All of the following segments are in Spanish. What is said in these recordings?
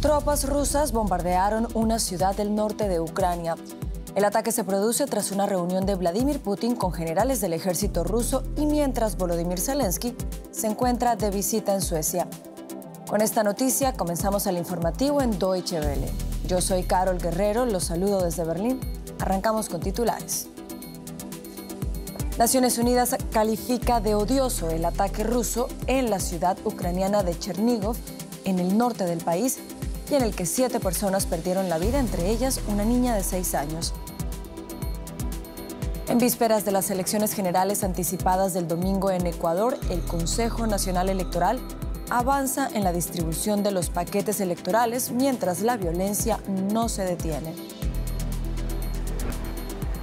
Tropas rusas bombardearon una ciudad del norte de Ucrania. El ataque se produce tras una reunión de Vladimir Putin con generales del ejército ruso y mientras Volodymyr Zelensky se encuentra de visita en Suecia. Con esta noticia comenzamos el informativo en Deutsche Welle. Yo soy Carol Guerrero, los saludo desde Berlín. Arrancamos con titulares. Naciones Unidas califica de odioso el ataque ruso en la ciudad ucraniana de Chernígov, en el norte del país, y en el que 7 personas perdieron la vida, entre ellas una niña de 6 años. En vísperas de las elecciones generales anticipadas del domingo en Ecuador, el Consejo Nacional Electoral avanza en la distribución de los paquetes electorales mientras la violencia no se detiene.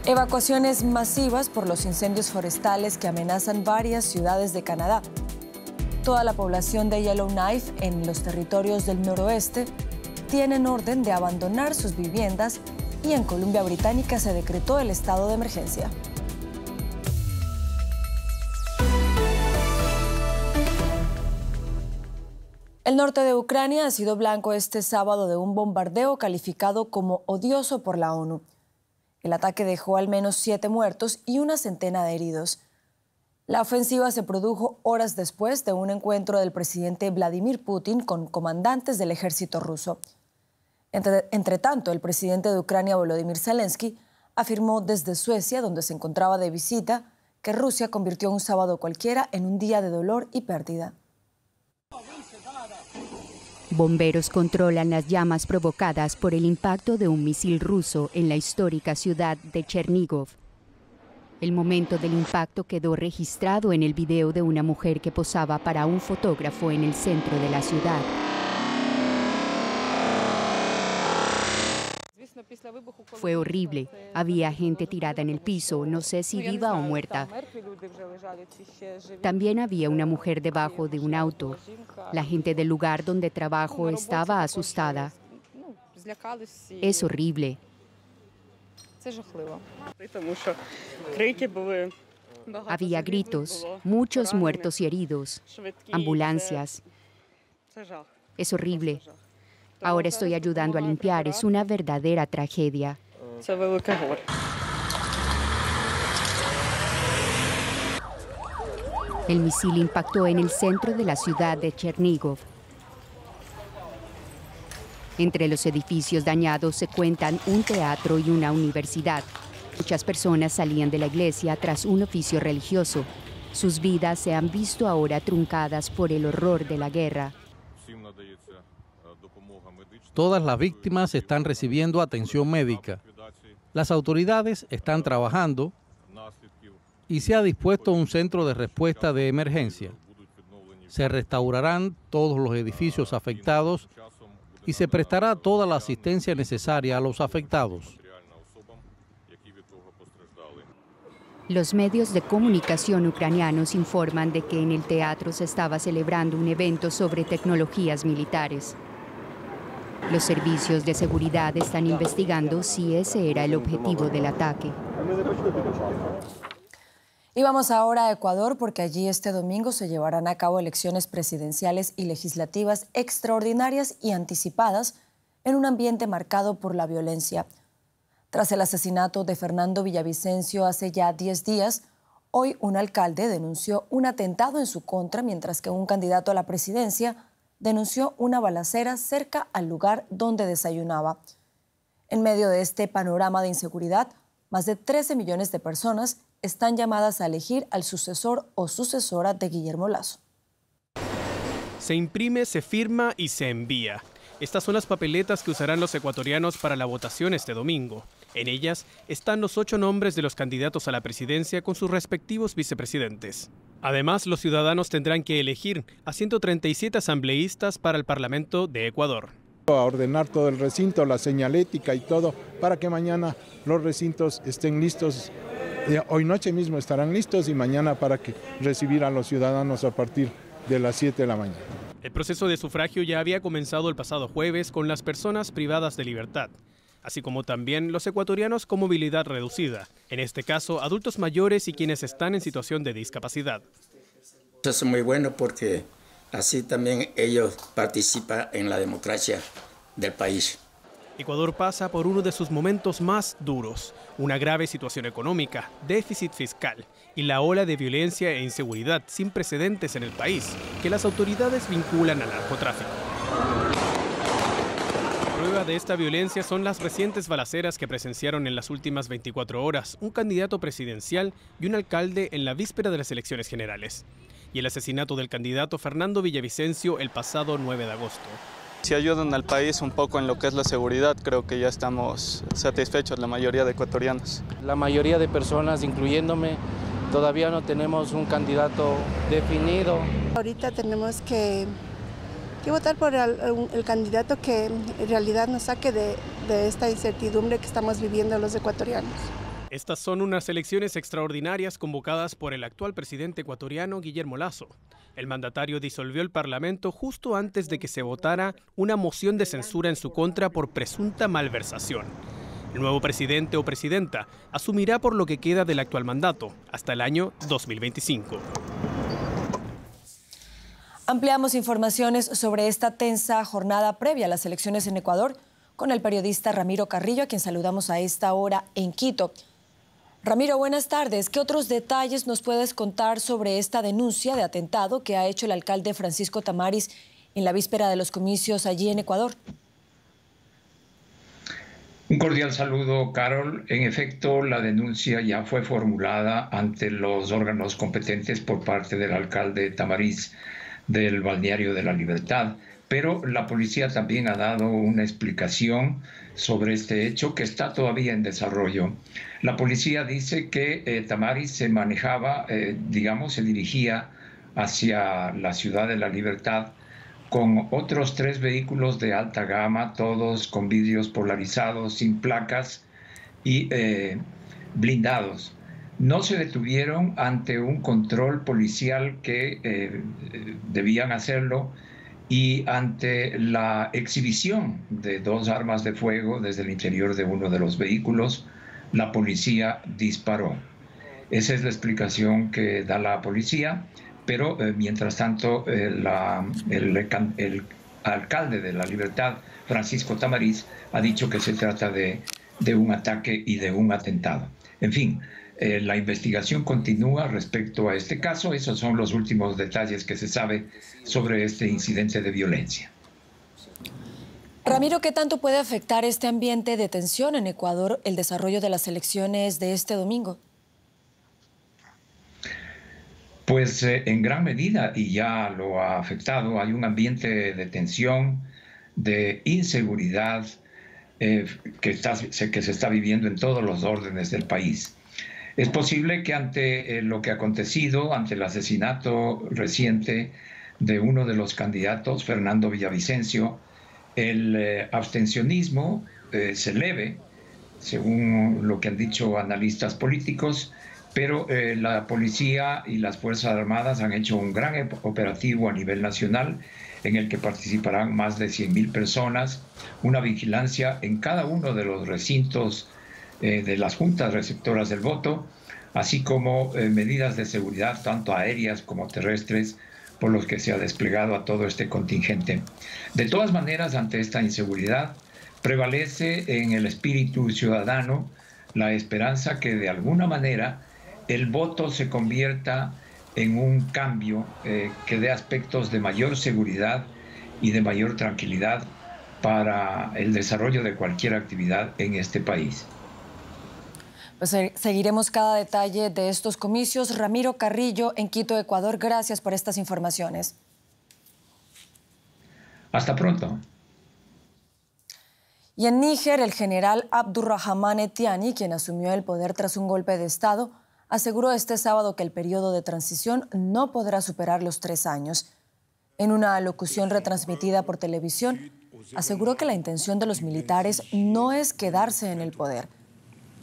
Evacuaciones masivas por los incendios forestales que amenazan varias ciudades de Canadá. Toda la población de Yellowknife en los territorios del noroeste tienen orden de abandonar sus viviendas y en Columbia Británica se decretó el estado de emergencia. El norte de Ucrania ha sido blanco este sábado de un bombardeo calificado como odioso por la ONU. El ataque dejó al menos 7 muertos y una centena de heridos. La ofensiva se produjo horas después de un encuentro del presidente Vladimir Putin con comandantes del ejército ruso. Entre tanto, el presidente de Ucrania, Volodymyr Zelensky, afirmó desde Suecia, donde se encontraba de visita, que Rusia convirtió un sábado cualquiera en un día de dolor y pérdida. Bomberos controlan las llamas provocadas por el impacto de un misil ruso en la histórica ciudad de Chernígov. El momento del impacto quedó registrado en el video de una mujer que posaba para un fotógrafo en el centro de la ciudad. Fue horrible. Había gente tirada en el piso, no sé si viva o muerta. También había una mujer debajo de un auto. La gente del lugar donde trabajo estaba asustada. Es horrible. Había gritos, muchos muertos y heridos, ambulancias. Es horrible. Ahora estoy ayudando a limpiar, es una verdadera tragedia. El misil impactó en el centro de la ciudad de Chernígov. Entre los edificios dañados se cuentan un teatro y una universidad. Muchas personas salían de la iglesia tras un oficio religioso. Sus vidas se han visto ahora truncadas por el horror de la guerra. Todas las víctimas están recibiendo atención médica. Las autoridades están trabajando y se ha dispuesto un centro de respuesta de emergencia. Se restaurarán todos los edificios afectados y se prestará toda la asistencia necesaria a los afectados. Los medios de comunicación ucranianos informan de que en el teatro se estaba celebrando un evento sobre tecnologías militares. Los servicios de seguridad están investigando si ese era el objetivo del ataque. Y vamos ahora a Ecuador, porque allí este domingo se llevarán a cabo elecciones presidenciales y legislativas extraordinarias y anticipadas en un ambiente marcado por la violencia. Tras el asesinato de Fernando Villavicencio hace ya 10 días, hoy un alcalde denunció un atentado en su contra, mientras que un candidato a la presidencia denunció una balacera cerca al lugar donde desayunaba. En medio de este panorama de inseguridad, más de 13 millones de personas están llamadas a elegir al sucesor o sucesora de Guillermo Lasso. Se imprime, se firma y se envía. Estas son las papeletas que usarán los ecuatorianos para la votación este domingo. En ellas están los 8 nombres de los candidatos a la presidencia con sus respectivos vicepresidentes. Además, los ciudadanos tendrán que elegir a 137 asambleístas para el Parlamento de Ecuador. A ordenar todo el recinto, la señalética y todo, para que mañana los recintos estén listos. Hoy noche mismo estarán listos y mañana para que recibir a los ciudadanos a partir de las 7 de la mañana. El proceso de sufragio ya había comenzado el pasado jueves con las personas privadas de libertad, así como también los ecuatorianos con movilidad reducida, en este caso adultos mayores y quienes están en situación de discapacidad. Eso es muy bueno porque así también ellos participan en la democracia del país. Ecuador pasa por uno de sus momentos más duros, una grave situación económica, déficit fiscal y la ola de violencia e inseguridad sin precedentes en el país, que las autoridades vinculan al narcotráfico. Prueba de esta violencia son las recientes balaceras que presenciaron en las últimas 24 horas un candidato presidencial y un alcalde en la víspera de las elecciones generales, y el asesinato del candidato Fernando Villavicencio el pasado 9 de agosto. Si ayudan al país un poco en lo que es la seguridad, creo que ya estamos satisfechos la mayoría de ecuatorianos. La mayoría de personas, incluyéndome, todavía no tenemos un candidato definido. Ahorita tenemos que votar por el candidato que en realidad nos saque de esta incertidumbre que estamos viviendo los ecuatorianos. Estas son unas elecciones extraordinarias convocadas por el actual presidente ecuatoriano Guillermo Lasso. El mandatario disolvió el Parlamento justo antes de que se votara una moción de censura en su contra por presunta malversación. El nuevo presidente o presidenta asumirá por lo que queda del actual mandato, hasta el año 2025. Ampliamos informaciones sobre esta tensa jornada previa a las elecciones en Ecuador con el periodista Ramiro Carrillo, a quien saludamos a esta hora en Quito. Ramiro, buenas tardes. ¿Qué otros detalles nos puedes contar sobre esta denuncia de atentado que ha hecho el alcalde Francisco Tamariz en la víspera de los comicios allí en Ecuador? Un cordial saludo, Carol. En efecto, la denuncia ya fue formulada ante los órganos competentes por parte del alcalde Tamariz del Balneario de la Libertad, pero la policía también ha dado una explicación sobre este hecho que está todavía en desarrollo. La policía dice que Tamariz se manejaba, se dirigía hacia la Ciudad de la Libertad con otros 3 vehículos de alta gama, todos con vidrios polarizados, sin placas y blindados. No se detuvieron ante un control policial que debían hacerlo y ante la exhibición de 2 armas de fuego desde el interior de uno de los vehículos, la policía disparó. Esa es la explicación que da la policía, pero mientras tanto el alcalde de La Libertad, Francisco Tamariz, ha dicho que se trata de un ataque y de un atentado. En fin, la investigación continúa respecto a este caso. Esos son los últimos detalles que se sabe sobre este incidente de violencia. Ramiro, ¿qué tanto puede afectar este ambiente de tensión en Ecuador el desarrollo de las elecciones de este domingo? Pues en gran medida, y ya lo ha afectado, hay un ambiente de tensión, de inseguridad que se está viviendo en todos los órdenes del país. Es posible que ante lo que ha acontecido, ante el asesinato reciente de uno de los candidatos, Fernando Villavicencio, el abstencionismo se eleve, según lo que han dicho analistas políticos, pero la policía y las Fuerzas Armadas han hecho un gran operativo a nivel nacional en el que participarán más de 100.000 personas, una vigilancia en cada uno de los recintos de las juntas receptoras del voto, así como medidas de seguridad tanto aéreas como terrestres por los que se ha desplegado a todo este contingente. De todas maneras, ante esta inseguridad, prevalece en el espíritu ciudadano la esperanza que de alguna manera el voto se convierta en un cambio que dé aspectos de mayor seguridad y de mayor tranquilidad para el desarrollo de cualquier actividad en este país. Pues seguiremos cada detalle de estos comicios. Ramiro Carrillo, en Quito, Ecuador, gracias por estas informaciones. Hasta pronto. Y en Níger, el general Abdurrahmane Tiani, quien asumió el poder tras un golpe de Estado, aseguró este sábado que el periodo de transición no podrá superar los 3 años. En una alocución retransmitida por televisión, aseguró que la intención de los militares no es quedarse en el poder.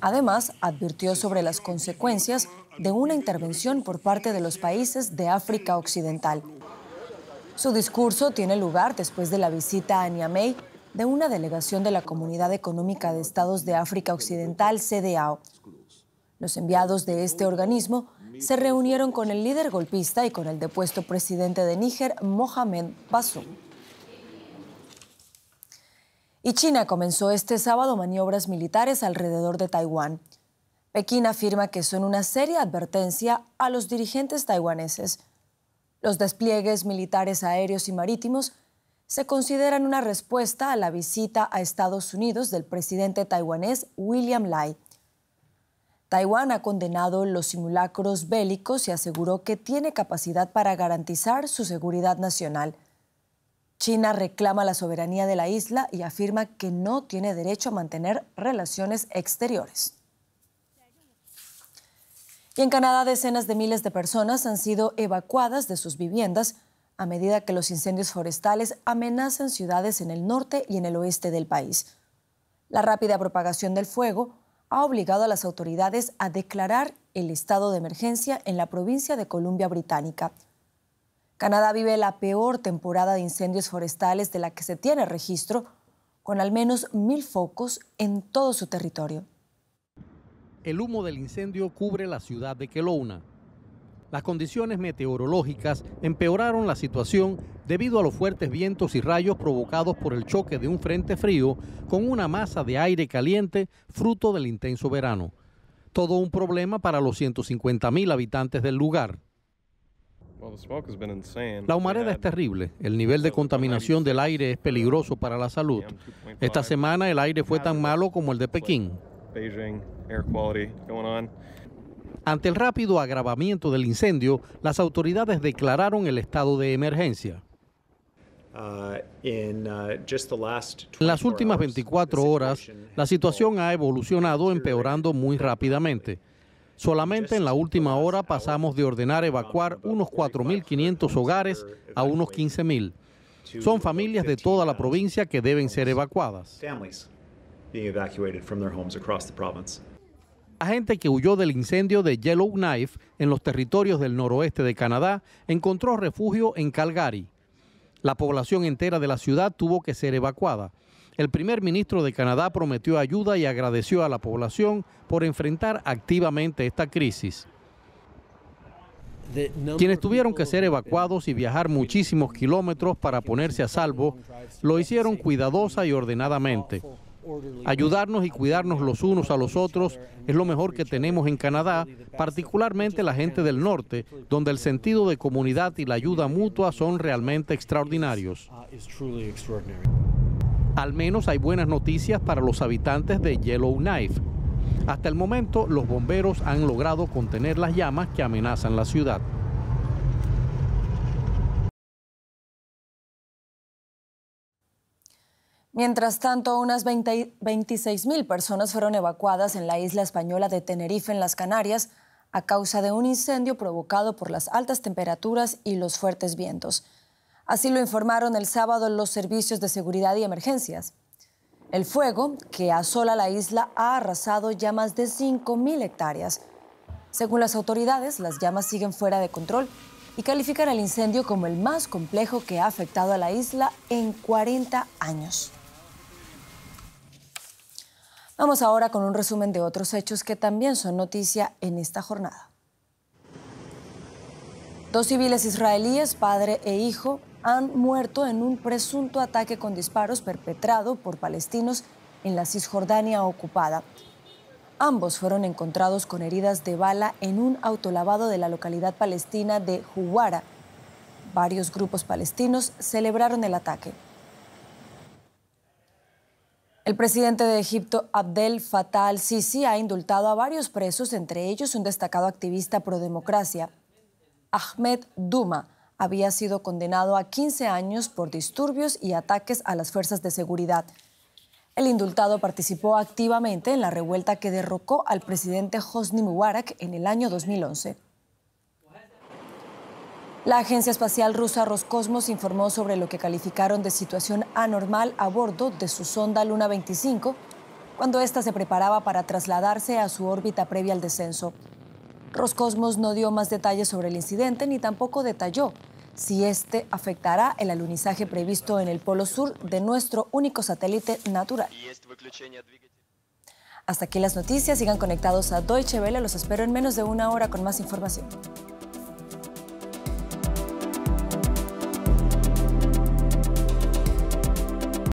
Además, advirtió sobre las consecuencias de una intervención por parte de los países de África Occidental. Su discurso tiene lugar después de la visita a Niamey de una delegación de la Comunidad Económica de Estados de África Occidental, CEDEAO. Los enviados de este organismo se reunieron con el líder golpista y con el depuesto presidente de Níger, Mohamed Bazoum. Y China comenzó este sábado maniobras militares alrededor de Taiwán. Pekín afirma que son una seria advertencia a los dirigentes taiwaneses. Los despliegues militares aéreos y marítimos se consideran una respuesta a la visita a Estados Unidos del presidente taiwanés William Lai. Taiwán ha condenado los simulacros bélicos y aseguró que tiene capacidad para garantizar su seguridad nacional. China reclama la soberanía de la isla y afirma que no tiene derecho a mantener relaciones exteriores. Y en Canadá, decenas de miles de personas han sido evacuadas de sus viviendas a medida que los incendios forestales amenazan ciudades en el norte y en el oeste del país. La rápida propagación del fuego ha obligado a las autoridades a declarar el estado de emergencia en la provincia de Columbia Británica. Canadá vive la peor temporada de incendios forestales de la que se tiene registro, con al menos 1,000 focos en todo su territorio. El humo del incendio cubre la ciudad de Kelowna. Las condiciones meteorológicas empeoraron la situación debido a los fuertes vientos y rayos provocados por el choque de un frente frío con una masa de aire caliente fruto del intenso verano. Todo un problema para los 150,000 habitantes del lugar. La humareda es terrible. El nivel de contaminación del aire es peligroso para la salud. Esta semana el aire fue tan malo como el de Pekín. Ante el rápido agravamiento del incendio, las autoridades declararon el estado de emergencia. En las últimas 24 horas, la situación ha evolucionado empeorando muy rápidamente. Solamente en la última hora pasamos de ordenar evacuar unos 4.500 hogares a unos 15.000. Son familias de toda la provincia que deben ser evacuadas. La gente que huyó del incendio de Yellowknife en los territorios del noroeste de Canadá encontró refugio en Calgary. La población entera de la ciudad tuvo que ser evacuada. El primer ministro de Canadá prometió ayuda y agradeció a la población por enfrentar activamente esta crisis. Quienes tuvieron que ser evacuados y viajar muchísimos kilómetros para ponerse a salvo, lo hicieron cuidadosa y ordenadamente. Ayudarnos y cuidarnos los unos a los otros es lo mejor que tenemos en Canadá, particularmente la gente del norte, donde el sentido de comunidad y la ayuda mutua son realmente extraordinarios. Al menos hay buenas noticias para los habitantes de Yellowknife. Hasta el momento, los bomberos han logrado contener las llamas que amenazan la ciudad. Mientras tanto, unas 26,000 personas fueron evacuadas en la isla española de Tenerife, en las Canarias, a causa de un incendio provocado por las altas temperaturas y los fuertes vientos. Así lo informaron el sábado los servicios de seguridad y emergencias. El fuego, que asola la isla, ha arrasado ya más de 5,000 hectáreas. Según las autoridades, las llamas siguen fuera de control y califican el incendio como el más complejo que ha afectado a la isla en 40 años. Vamos ahora con un resumen de otros hechos que también son noticia en esta jornada. 2 civiles israelíes, padre e hijo, han muerto en un presunto ataque con disparos perpetrado por palestinos en la Cisjordania ocupada. Ambos fueron encontrados con heridas de bala en un autolavado de la localidad palestina de Huwara. Varios grupos palestinos celebraron el ataque. El presidente de Egipto, Abdel Fattah al-Sisi, ha indultado a varios presos, entre ellos un destacado activista pro-democracia. Ahmed Duma había sido condenado a 15 años por disturbios y ataques a las fuerzas de seguridad. El indultado participó activamente en la revuelta que derrocó al presidente Hosni Mubarak en el año 2011. La agencia espacial rusa Roscosmos informó sobre lo que calificaron de situación anormal a bordo de su sonda Luna 25, cuando ésta se preparaba para trasladarse a su órbita previa al descenso. Roscosmos no dio más detalles sobre el incidente ni tampoco detalló si este afectará el alunizaje previsto en el polo sur de nuestro único satélite natural. Hasta aquí las noticias. Sigan conectados a Deutsche Welle. Los espero en menos de una hora con más información.